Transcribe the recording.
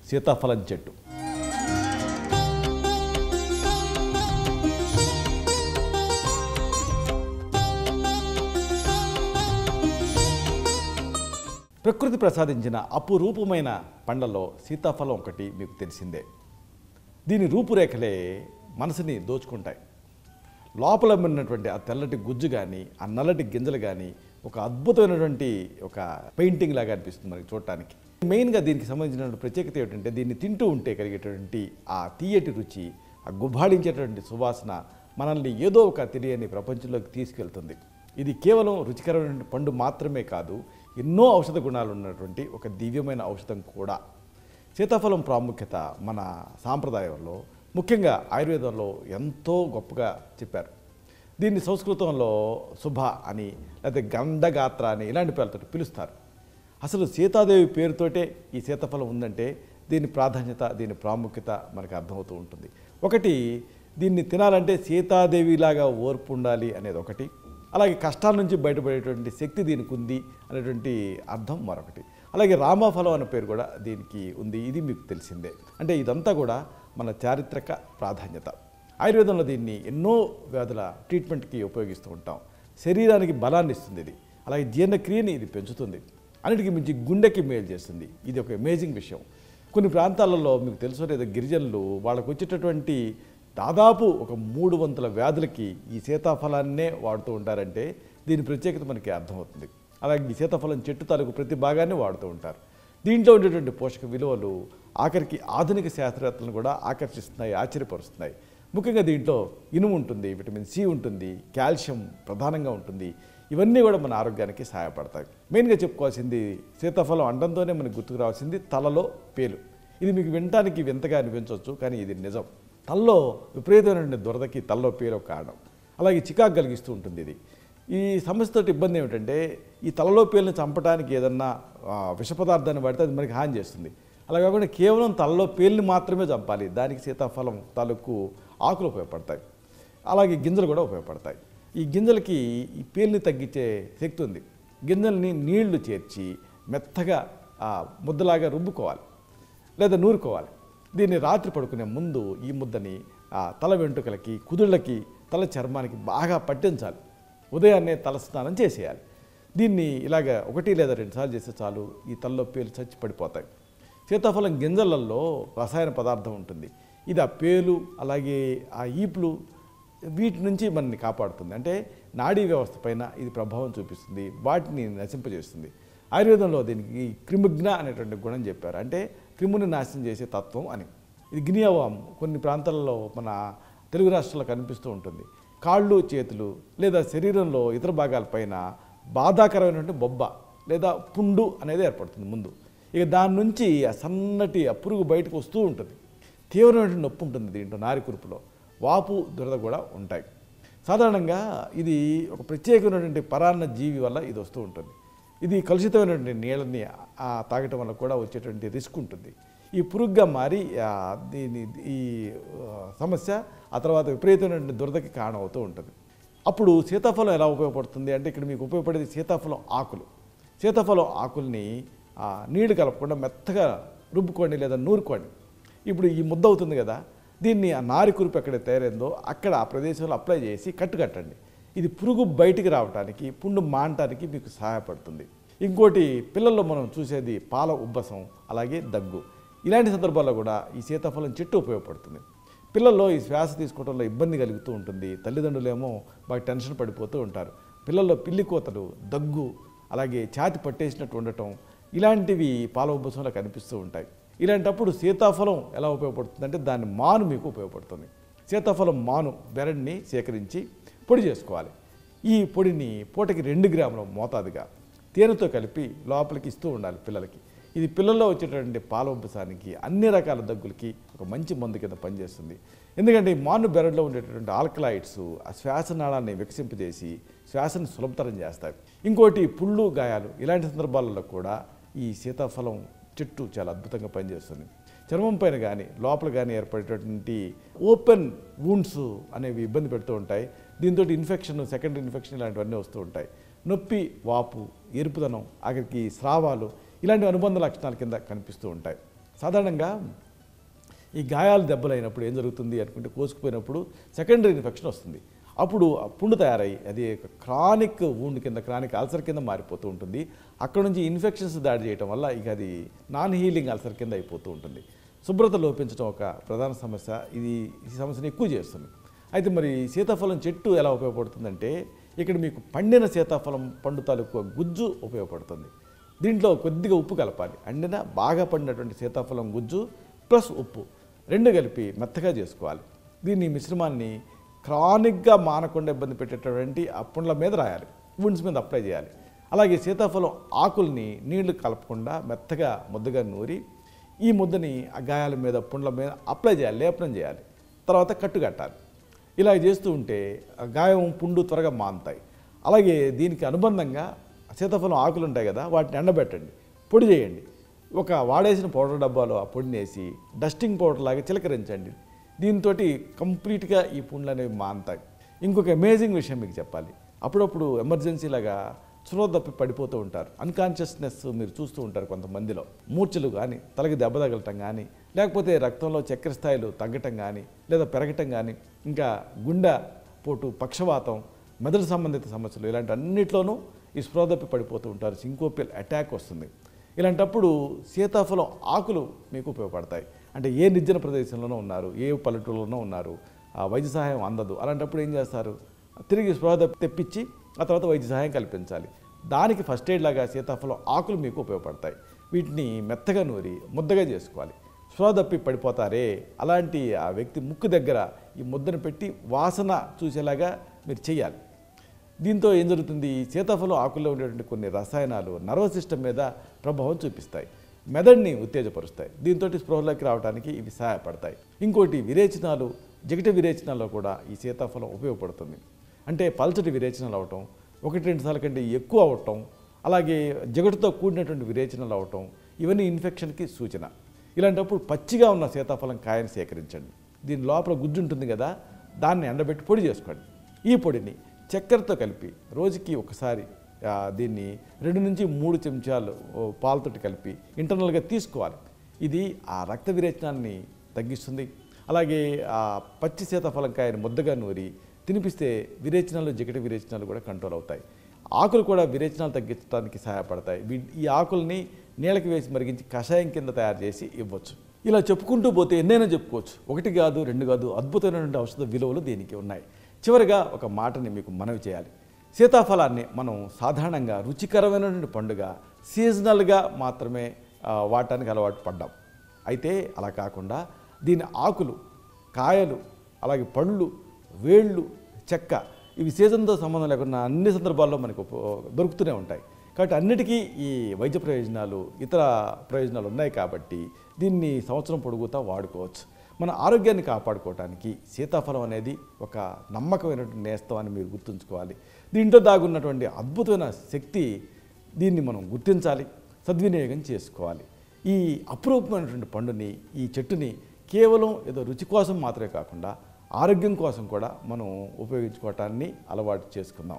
సీతాఫలం చెట్టు. ప్రకృతి ప్రసాదించిన అపురూపమైన పండ్లలో సీతాఫలం ఒకటి మీకు తెలిసిందే. దీని రూపురేఖలే మనసుని దోచుకుంటాయి. లోపల ఉన్నటువంటి ఆ తెల్లటి గుజ్జు కానీ ఆ నల్లటి గింజలు కానీ ఒక అద్భుతమైనటువంటి ఒక పెయింటింగ్ లాగా అనిపిస్తుంది మనకి చూడటానికి. మెయిన్గా దీనికి సంబంధించిన ప్రత్యేకత ఏమిటంటే దీన్ని తింటూ ఉంటే కలిగేటువంటి ఆ తీయటి రుచి, ఆ గుబాళించేటువంటి సువాసన మనల్ని ఏదో ఒక తెలియని ప్రపంచంలోకి తీసుకెళ్తుంది. ఇది కేవలం రుచికరమైన పండు మాత్రమే కాదు, ఎన్నో ఔషధ గుణాలు ఉన్నటువంటి ఒక దివ్యమైన ఔషధం కూడా. సీతాఫలం ప్రాముఖ్యత మన సాంప్రదాయంలో, ముఖ్యంగా ఆయుర్వేదంలో ఎంతో గొప్పగా చెప్పారు. దీన్ని సంస్కృతంలో శుభ అని లేకపోతే గంధగాత్ర అని ఇలాంటి పేర్లతో పిలుస్తారు. అసలు సీతాదేవి పేరుతోటే ఈ సీతాఫలం ఉందంటే దీని ప్రాధాన్యత, దీని ప్రాముఖ్యత మనకు అర్థమవుతూ ఉంటుంది. ఒకటి, దీన్ని తినాలంటే సీతాదేవిలాగా ఓర్పు ఉండాలి అనేది ఒకటి. అలాగే కష్టాల నుంచి బయటపడేటువంటి శక్తి దీనికి ఉంది అనేటువంటి అర్థం మరొకటి. అలాగే రామఫలం అనే పేరు కూడా దీనికి ఉంది, ఇది మీకు తెలిసిందే. అంటే ఇదంతా కూడా మన చారిత్రక ప్రాధాన్యత. ఆయుర్వేదంలో దీన్ని ఎన్నో వ్యాధుల ట్రీట్మెంట్కి ఉపయోగిస్తూ ఉంటాం. శరీరానికి బలాన్ని ఇస్తుంది ఇది, అలాగే జీర్ణక్రియని ఇది పెంచుతుంది, అన్నిటికీ మించి గుండెకి మేలు చేస్తుంది. ఇది ఒక అమేజింగ్ విషయం. కొన్ని ప్రాంతాలలో మీకు తెలుసో లేదా గిరిజనులు వాళ్ళకు వచ్చేటటువంటి దాదాపు ఒక 300 వ్యాధులకి ఈ సీతాఫలాన్నే వాడుతూ ఉంటారంటే దీని ప్రత్యేకత మనకి అర్థమవుతుంది. అలాగే ఈ సీతాఫలం చెట్టు తాలూకు ప్రతి భాగాన్ని వాడుతూ ఉంటారు. దీంట్లో ఉండేటువంటి పోషక విలువలు ఆఖరికి ఆధునిక శాస్త్రవేత్తలను కూడా ఆకర్షిస్తున్నాయి, ఆశ్చర్యపరుస్తున్నాయి. ముఖ్యంగా దీంట్లో ఇనుము ఉంటుంది, విటమిన్ సి ఉంటుంది, కాల్షియం ప్రధానంగా ఉంటుంది. ఇవన్నీ కూడా మన ఆరోగ్యానికి సహాయపడతాయి. మెయిన్గా చెప్పుకోవాల్సింది సీతాఫలం అండంతోనే మనకు గుర్తుకు రావాల్సింది తలలో పేలు. ఇది మీకు వినటానికి వింతగా అనిపించవచ్చు, కానీ ఇది నిజం. తలలో విపరీతమైన దురదకి తలలో పేరు ఒక కారణం. అలాగే చికాకు కలిగిస్తూ ఉంటుంది ఇది. ఈ సమస్యతో ఇబ్బంది ఏమిటంటే ఈ తలలో పేలుని చంపడానికి ఏదన్నా విష పదార్థాన్ని వాడితే అది మనకి హాని చేస్తుంది. అలా కాకుండా కేవలం తలలో పేలుని మాత్రమే చంపాలి. దానికి సీతాఫలం తాలూకు ఆకులు ఉపయోగపడతాయి, అలాగే గింజలు కూడా ఉపయోగపడతాయి. ఈ గింజలకి ఈ పేలుని తగ్గించే శక్తి ఉంది. గింజల్ని నీళ్లు చేర్చి మెత్తగా ముద్దలాగా రుబ్బుకోవాలి లేదా నూరుకోవాలి. దీన్ని రాత్రి పడుకునే ముందు ఈ ముద్దని తల వెంట్రుకలకి, కుదుళ్ళకి, తల చర్మానికి బాగా పట్టించాలి. ఉదయాన్నే తల స్నానం చేసేయాలి. దీన్ని ఇలాగ 1 లేదా 2 సార్లు చేస్తే చాలు, ఈ తలలో పేలు చచ్చి పడిపోతాయి. సీతాఫలం గింజలలో రసాయన పదార్థం ఉంటుంది. ఇది ఆ పేలు అలాగే ఆ ఈపులు వీటి నుంచి మనల్ని కాపాడుతుంది. అంటే నాడీ వ్యవస్థ పైన ఇది ప్రభావం చూపిస్తుంది, వాటిని నశింపజేస్తుంది. ఆయుర్వేదంలో దీనికి క్రిమిజ్ఞ అనేటువంటి గుణం చెప్పారు. అంటే క్రిముని నాశనం చేసే తత్వం అని. ఇది గినియావాము కొన్ని ప్రాంతాలలో మన తెలుగు రాష్ట్రాల్లో కనిపిస్తూ ఉంటుంది. కాళ్ళు, చేతులు లేదా శరీరంలో ఇతర భాగాలపైన బాధాకరమైనటువంటి బొబ్బ లేదా పుండు అనేది ఏర్పడుతుంది ముందు. ఇక దాని నుంచి ఆ సన్నటి ఆ పురుగు బయటకు వస్తూ ఉంటుంది. తీవ్రమైనటువంటి నొప్పి ఉంటుంది దీంట్లో, నారి కురుపులో వాపు, దురద కూడా ఉంటాయి. సాధారణంగా ఇది ఒక ప్రత్యేకమైనటువంటి పరాన్న జీవి వల్ల ఇది వస్తూ ఉంటుంది. ఇది కలుషితమైనటువంటి నీళ్ళని తాగటం వల్ల కూడా వచ్చేటువంటి రిస్క్ ఉంటుంది. ఈ పురుగుగా మారి ఈ సమస్య ఆ తర్వాత విపరీతమైనటువంటి దురదకి కారణం అవుతూ ఉంటుంది. అప్పుడు సీతాఫలం ఎలా ఉపయోగపడుతుంది అంటే ఇక్కడ మీకు ఉపయోగపడేది సీతాఫలం ఆకులు. సీతాఫలం ఆకుల్ని నీళ్లు కలపకుండా మెత్తగా రుబ్బుకోండి లేదా నూరుకోండి. ఇప్పుడు ఈ ముద్ద అవుతుంది కదా, దీన్ని ఆ నారి కురుపు ఎక్కడ తయారైందో అక్కడ ఆ ప్రదేశంలో అప్లై చేసి కట్టండి. ఇది పురుగు బయటికి రావడానికి, పుండు మానటానికి మీకు సహాయపడుతుంది. ఇంకోటి, పిల్లల్లో మనం చూసేది పాల ఉబ్బసం, అలాగే దగ్గు. ఇలాంటి సందర్భాల్లో కూడా ఈ సీతాఫలం చెట్టు ఉపయోగపడుతుంది. పిల్లల్లో ఈ శ్వాస తీసుకోవడంలో ఇబ్బంది కలుగుతూ ఉంటుంది. తల్లిదండ్రులేమో బాగా టెన్షన్ పడిపోతూ ఉంటారు. పిల్లల్లో పిల్లి కోతలు, దగ్గు, అలాగే ఛాతి పట్టేసినట్టు ఉండటం ఇలాంటివి పాల ఉబ్బసంలో కనిపిస్తూ ఉంటాయి. ఇలాంటప్పుడు సీతాఫలం ఎలా ఉపయోగపడుతుందంటే దాని మాను మీకు ఉపయోగపడుతుంది. సీతాఫలం మాను బెరడ్ని సేకరించి పొడి చేసుకోవాలి. ఈ పొడిని పూటకి 2 గ్రాముల మోతాదుగా తేనెతో కలిపి లోపలికి ఇస్తూ ఉండాలి పిల్లలకి. ఇది పిల్లల్లో వచ్చేటటువంటి పాల ఉబ్బసానికి, అన్ని రకాల దగ్గులకి ఒక మంచి మందు కింద పనిచేస్తుంది. ఎందుకంటే ఈ మాను బెరడ్లో ఉండేటటువంటి ఆల్కలాయిడ్స్ ఆ శ్వాసనాళాన్ని వికసింపజేసి శ్వాసను సులభతరం చేస్తాయి. ఇంకోటి, పుళ్ళు, గాయాలు ఇలాంటి సందర్భాలలో కూడా ఈ సీతాఫలం చెట్టు చాలా అద్భుతంగా పనిచేస్తుంది. చర్మం పైన కానీ లోపల కానీ ఏర్పడేటటువంటి ఓపెన్ వూండ్స్ అనేవి ఇబ్బంది పెడుతూ ఉంటాయి. దీంతో ఇన్ఫెక్షన్, సెకండరీ ఇన్ఫెక్షన్ ఇలాంటివన్నీ వస్తూ ఉంటాయి. నొప్పి, వాపు, ఎరుపుదనం, ఆఖరికి స్రావాలు ఇలాంటి అనుబంధ లక్షణాల కింద కనిపిస్తూ ఉంటాయి. సాధారణంగా ఈ గాయాలు దెబ్బలైనప్పుడు ఏం జరుగుతుంది అనుకుంటే కోసుకుపోయినప్పుడు సెకండరీ ఇన్ఫెక్షన్ వస్తుంది. అప్పుడు ఆ పుండు తయారై అది క్రానిక్ వూండ్ కింద, క్రానిక్ అల్సర్ కింద మారిపోతూ ఉంటుంది. అక్కడ నుంచి ఇన్ఫెక్షన్స్ దాడి చేయడం వల్ల ఇక అది నాన్ హీలింగ్ అల్సర్ కింద అయిపోతూ ఉంటుంది. శుభ్రత లోపించడం ఒక ప్రధాన సమస్య. ఈ సమస్యను ఎక్కువ చేస్తుంది. అయితే మరి సీతాఫలం చెట్టు ఎలా ఉపయోగపడుతుందంటే, ఇక్కడ మీకు పండిన సీతాఫలం పండు తాలూకు గుజ్జు ఉపయోగపడుతుంది. దీంట్లో కొద్దిగా ఉప్పు కలపాలి. అండిన బాగా పండినటువంటి సీతాఫలం గుజ్జు ప్లస్ ఉప్పు రెండు కలిపి మెత్తగా చేసుకోవాలి. దీన్ని మిశ్రమాన్ని క్రానిక్గా మానకుండా ఇబ్బంది పెట్టేటటువంటి ఆ పుండ్ల మీద రాయాలి, వుండ్స్ మీద అప్లై చేయాలి. అలాగే సీతాఫలం ఆకుల్ని నీళ్లు కలపకుండా మెత్తగా ముద్దగా నూరి ఈ ముద్దని ఆ గాయాల మీద, పుండ్ల మీద అప్లై చేయాలి, లేపనం చేయాలి. తర్వాత కట్టు కట్టాలి. ఇలా చేస్తూ ఉంటే ఆ గాయం, పుండు త్వరగా మానుతాయి. అలాగే దీనికి అనుబంధంగా సీతాఫలం ఆకులు ఉంటాయి కదా, వాటిని ఎండబెట్టండి, పొడి చేయండి. ఒక వాడేసిన పౌడర్ డబ్బాలో ఆ పొడిని వేసి డస్టింగ్ పౌడర్ లాగా చిలకరించండి. దీంతో కంప్లీట్గా ఈ పుండ్లు అనేవి మానుతాయి. ఇంకొక అమేజింగ్ విషయం మీకు చెప్పాలి. అప్పుడప్పుడు ఎమర్జెన్సీ లాగా స్పృహ తప్పి పడిపోతూ ఉంటారు. అన్కాన్షియస్నెస్ మీరు చూస్తూ ఉంటారు కొంతమందిలో. మూర్ఛలు కానీ, తలకి దెబ్బ తగలటం కానీ, లేకపోతే రక్తంలో చక్కెర స్థాయిలు తగ్గటం కానీ లేదా పెరగటం కానీ, ఇంకా గుండె పోటు, పక్షవాతం, మెదడు సంబంధిత సమస్యలు, ఇలాంటి అన్నిట్లోనూ ఈ స్పృహ తప్పి పడిపోతూ ఉంటారు. సింకోపియల్ అటాక్ వస్తుంది. ఇలాంటప్పుడు సీతాఫలం ఆకులు మీకు ఉపయోగపడతాయి. అంటే ఏ నిర్జన ప్రదేశంలోనూ ఉన్నారు, ఏ పల్లెటూరులోనూ ఉన్నారు, ఆ వైద్య సహాయం అందదు. అలాంటప్పుడు ఏం చేస్తారు? తిరిగి స్పృహ తెప్పించి ఆ తర్వాత వైద్య సహాయం కల్పించాలి. దానికి ఫస్ట్ ఎయిడ్ లాగా సీతాఫలం ఆకులు మీకు ఉపయోగపడతాయి. వీటిని మెత్తగా నూరి ముద్దగా చేసుకోవాలి. స్పృహ తప్పి పడిపోతారే, అలాంటి ఆ వ్యక్తి ముక్కు దగ్గర ఈ ముద్దను పెట్టి వాసన చూసేలాగా మీరు చేయాలి. దీంతో ఏం జరుగుతుంది? సీతాఫలం ఆకుల్లో ఉండేటువంటి కొన్ని రసాయనాలు నర్వస్ సిస్టమ్ మీద ప్రభావం చూపిస్తాయి, మెదడుని ఉత్తేజపరుస్తాయి. దీంతో స్పృహలోకి రావడానికి ఇవి సహాయపడతాయి. ఇంకోటి విరేచనాలు, జగట విరేచనాల్లో కూడా ఈ సీతాఫలం ఉపయోగపడుతుంది. అంటే పల్చటి విరేచనాలు అవటం, 1-2 సార్లు కంటే ఎక్కువ అవటం, అలాగే జగటుతో కూడినటువంటి విరేచనాలు అవటం, ఇవన్నీ ఇన్ఫెక్షన్కి సూచన. ఇలాంటప్పుడు పచ్చిగా ఉన్న సీతాఫలం కాయని సేకరించండి. దీని లోపల గుజ్జు ఉంటుంది కదా, దాన్ని ఎండబెట్టి పొడి చేసుకోండి. ఈ పొడిని చక్కెరతో కలిపి రోజుకి ఒకసారి దీన్ని 2 నుంచి 3 చెంచాలు పాలతోటి కలిపి ఇంటర్నల్గా తీసుకోవాలి. ఇది ఆ రక్త విరేచనాన్ని తగ్గిస్తుంది. అలాగే ఆ పచ్చి సీతాఫలం కాయని ముద్దగా నూరి తినిపిస్తే విరేచనాలు, జగట విరేచనాలు కూడా కంట్రోల్ అవుతాయి. ఆకులు కూడా విరేచనాలు తగ్గించడానికి సహాయపడతాయి. ఈ ఆకుల్ని నీళ్ళకి వేసి మరిగించి కషాయం కింద తయారు చేసి ఇవ్వచ్చు. ఇలా చెప్పుకుంటూ పోతే ఎన్నైనా చెప్పుకోవచ్చు. 1 కాదు, 2 కాదు, అద్భుతమైనటువంటి ఔషధ విలువలు దీనికి ఉన్నాయి. చివరిగా ఒక మాటని మీకు మనవి చేయాలి. సీతాఫలాన్ని మనం సాధారణంగా రుచికరమైనటువంటి పండుగ, సీజనల్గా మాత్రమే వాడటానికి అలవాటు పడ్డాం. అయితే అలా కాకుండా దీని ఆకులు, కాయలు, అలాగే పళ్ళు, వేళ్ళు, చెక్క, ఇవి సీజన్తో సంబంధం లేకుండా అన్ని సందర్భాల్లో మనకు దొరుకుతూనే ఉంటాయి. కాబట్టి అన్నిటికీ ఈ వైద్య ప్రయోజనాలు, ఇతర ప్రయోజనాలు ఉన్నాయి. కాబట్టి దీన్ని సంవత్సరం పొడుగుతా వాడుకోవచ్చు. మన ఆరోగ్యాన్ని కాపాడుకోవడానికి సీతాఫలం అనేది ఒక నమ్మకమైనటువంటి నేస్తం అని మీరు గుర్తుంచుకోవాలి. దీంట్లో దాగున్నటువంటి అద్భుతమైన శక్తి, దీన్ని మనం గుర్తించాలి, సద్వినియోగం చేసుకోవాలి. ఈ అపురూపమైనటువంటి పండుని, ఈ చెట్టుని కేవలం ఏదో రుచి కోసం మాత్రమే కాకుండా ఆరోగ్యం కోసం కూడా మనం ఉపయోగించుకోవటాన్ని అలవాటు చేసుకుందాం.